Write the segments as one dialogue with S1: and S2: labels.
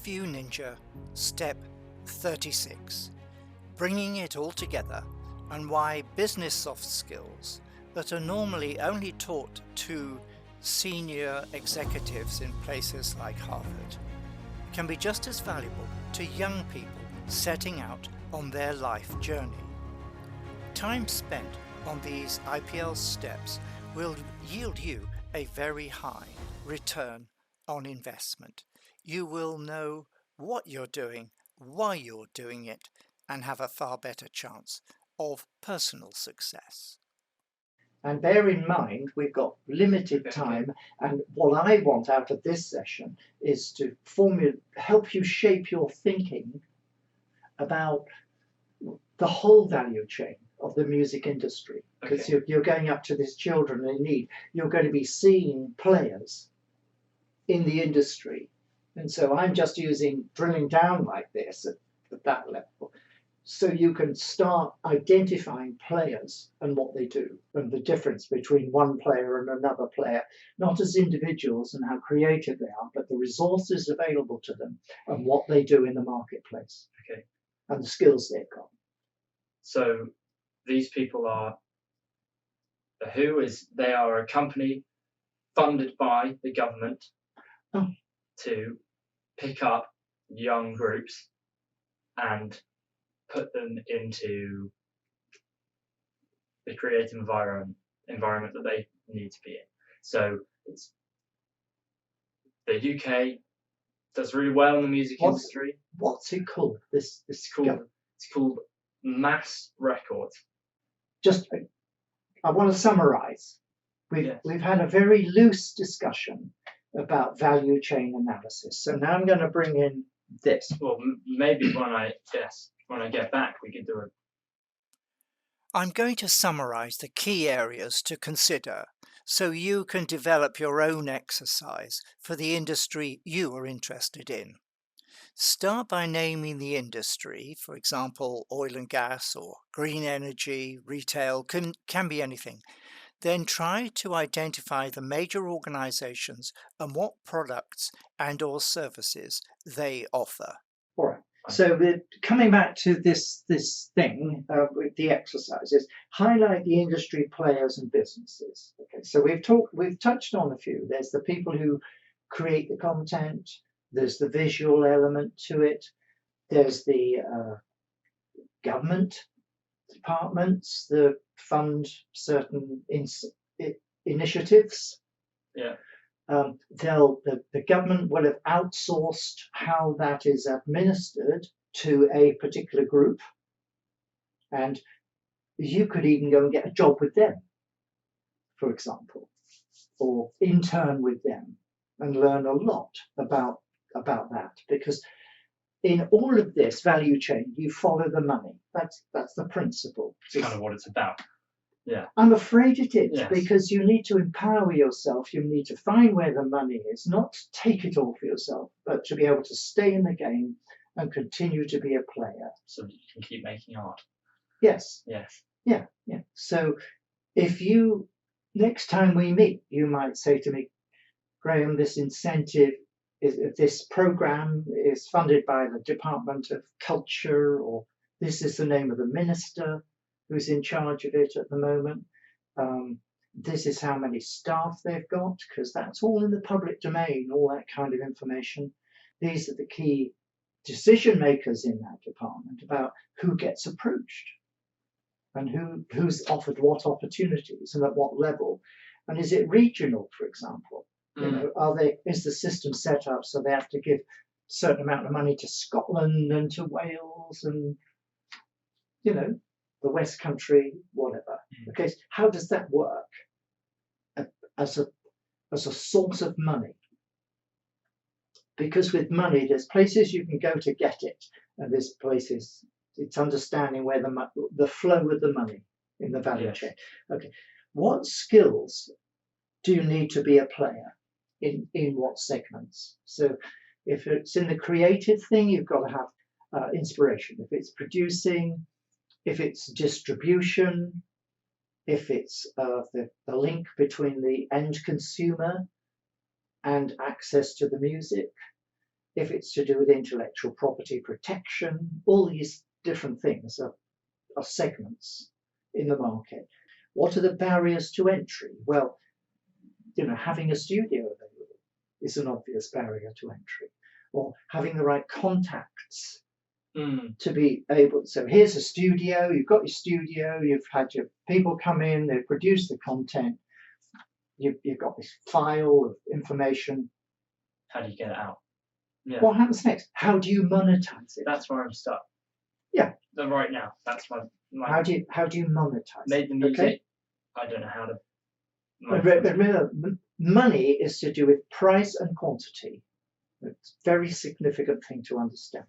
S1: View Ninja Step 36, bringing it all together, and why business soft skills that are normally only taught to senior executives in places like Harvard can be just as valuable to young people setting out on their life journey. Time spent on these IPL steps will yield you a very high return on investment. You will know what you're doing, why you're doing it, and have a far better chance of personal success.
S2: And bear in mind, we've got limited time, and what I want out of this session is to help you shape your thinking about the whole value chain of the music industry, because you're going up to these children in need. You're going to be seeing players in the industry, and so I'm just drilling down like this at that level, so you can start identifying players and what they do, and the difference between one player and another player, not as individuals and how creative they are, but the resources available to them and what they do in the marketplace, and the skills they've got.
S3: So these people are they are a company funded by the government to pick up young groups and put them into the creative environment that they need to be in. So the UK does really well in the music industry.
S2: What's it called? It's
S3: called Mass Records.
S2: I want to summarise. We've had a very loose discussion about value chain analysis. So now I'm going to bring in this.
S3: Well, maybe when I get back, we can do it.
S1: I'm going to summarize the key areas to consider so you can develop your own exercise for the industry you are interested in. Start by naming the industry, for example, oil and gas or green energy, retail, can be anything. Then try to identify the major organizations and what products and or services they offer.
S2: All right. So we're coming back to this thing with the exercises. Highlight the industry players and businesses. Okay. So we've touched on a few. There's the people who create the content. There's the visual element to it. There's the government departments that fund certain initiatives. The government will have outsourced how that is administered to a particular group, and you could even go and get a job with them, for example, or intern with them and learn a lot about that, because in all of this value chain you follow the money. That's the principle.
S3: It's kind of what it's about.
S2: I'm afraid it is, because you need to empower yourself. You need to find where the money is, not take it all for yourself, but to be able to stay in the game and continue to be a player.
S3: So you can keep making art.
S2: Yes.
S3: Yeah.
S2: So if next time we meet, you might say to me, Graham, this program is funded by the Department of Culture, or this is the name of the minister who's in charge of it at the moment. This is how many staff they've got, because that's all in the public domain, all that kind of information. These are the key decision makers in that department about who gets approached and who's offered what opportunities and at what level. And is it regional, for example? Is the system set up so they have to give a certain amount of money to Scotland and to Wales and the West Country, whatever. Okay, how does that work as a source of money? Because with money, there's places you can go to get it, and there's places it's understanding where the flow of the money in the value chain. Okay, what skills do you need to be a player in what segments? So if it's in the creative thing, you've got to have inspiration. If it's producing, if it's distribution, if it's the link between the end consumer and access to the music, if it's to do with intellectual property protection, all these different things are segments in the market. What are the barriers to entry? Well, having a studio available is an obvious barrier to entry, or having the right contacts to be able. So here's a studio, you've got your studio, you've had your people come in, they've produced the content, you've got this file of information.
S3: How do you get it out? Yeah.
S2: What happens next? How do you monetize it?
S3: That's where I'm stuck.
S2: Yeah.
S3: Right now, that's my
S2: how do you monetize
S3: made the music. Okay. I don't know how to.
S2: But remember, money is to do with price and quantity. It's a very significant thing to understand.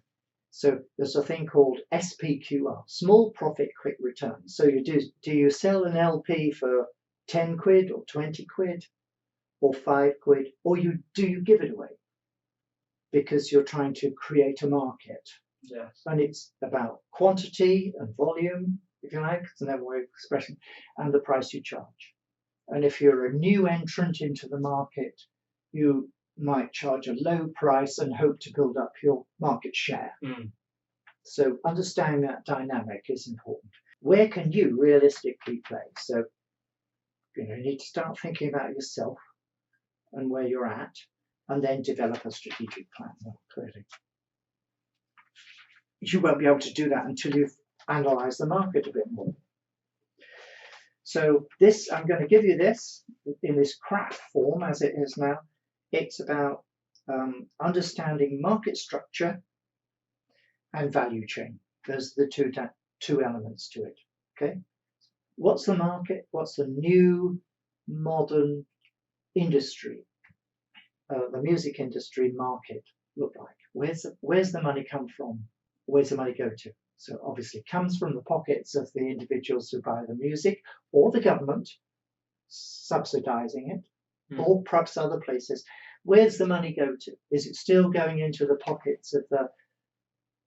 S2: So there's a thing called SPQR, small profit, quick return. So do you sell an LP for 10 quid or 20 quid or 5 quid, or do you give it away? Because you're trying to create a market.
S3: Yes.
S2: And it's about quantity and volume, if you like, it's another way of expression, and the price you charge. And if you're a new entrant into the market, you might charge a low price and hope to build up your market share. So understanding that dynamic is important. Where can you realistically play? So you need to start thinking about yourself and where you're at, and then develop a strategic plan more clearly. You won't be able to do that until you've analysed the market a bit more. So this, I'm going to give you this in this craft form as it is now. It's about understanding market structure and value chain. There's the two elements to it. Okay, what's the market? What's the new modern industry, the music industry market look like? Where's the money come from? Where's the money go to? So obviously it comes from the pockets of the individuals who buy the music, or the government subsidizing it, or perhaps other places. Where's the money go to? Is it still going into the pockets of the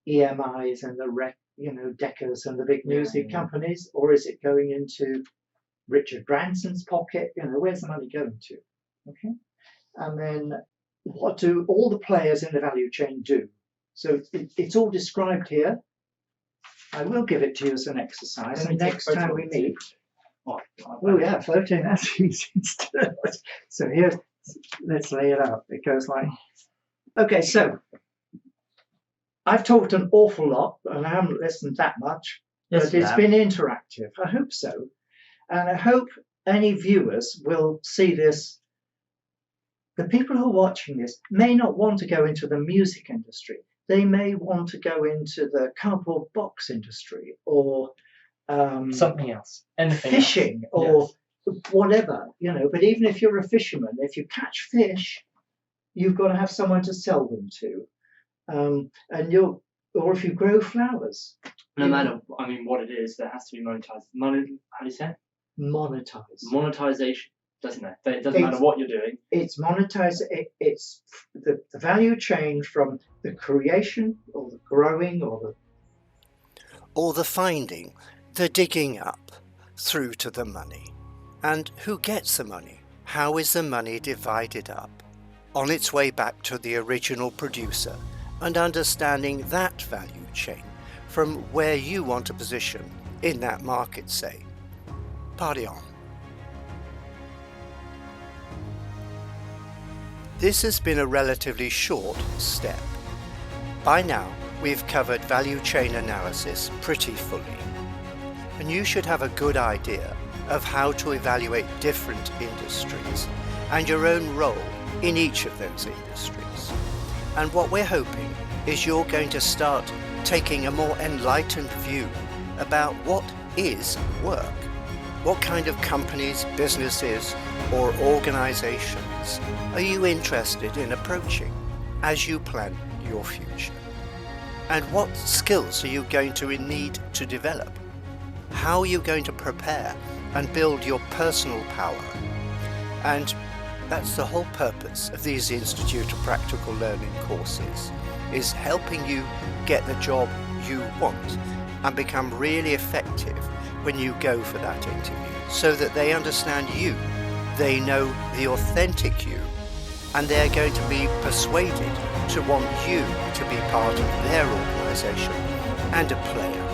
S2: EMIs and the Deccas and the big music companies, or is it going into Richard Branson's pocket? Where's the money going to? Okay, and then what do all the players in the value chain do? So it's all described here. I will give it to you as an exercise, and next time we meet. Oh yeah, floating, that's easy to do. So here, let's lay it out. It goes like, okay, so I've talked an awful lot, and I haven't listened that much, but it's been interactive. I hope so. And I hope any viewers will see this. The people who are watching this may not want to go into the music industry. They may want to go into the cardboard box industry, or
S3: something else,
S2: fishing, or whatever, But even if you're a fisherman, if you catch fish, you've got to have someone to sell them to, or if you grow flowers.
S3: No matter, what it is, there has to be monetized. How do you say it?
S2: Monetized.
S3: Monetization, doesn't it? It doesn't matter what you're doing.
S2: It's monetized. It's the value chain from the creation, or the growing, or
S1: the finding, the digging up, through to the money. And who gets the money? How is the money divided up? On its way back to the original producer, and understanding that value chain from where you want to position in that market, say. Party on. This has been a relatively short step. By now, we've covered value chain analysis pretty fully, and you should have a good idea of how to evaluate different industries and your own role in each of those industries. And what we're hoping is you're going to start taking a more enlightened view about what is work. What kind of companies, businesses, or organizations are you interested in approaching as you plan your future? And what skills are you going to need to develop? How are you going to prepare and build your personal power? And that's the whole purpose of these Institute of Practical Learning courses, is helping you get the job you want and become really effective when you go for that interview, so that they understand you, they know the authentic you, and they're going to be persuaded to want you to be part of their organisation and a player.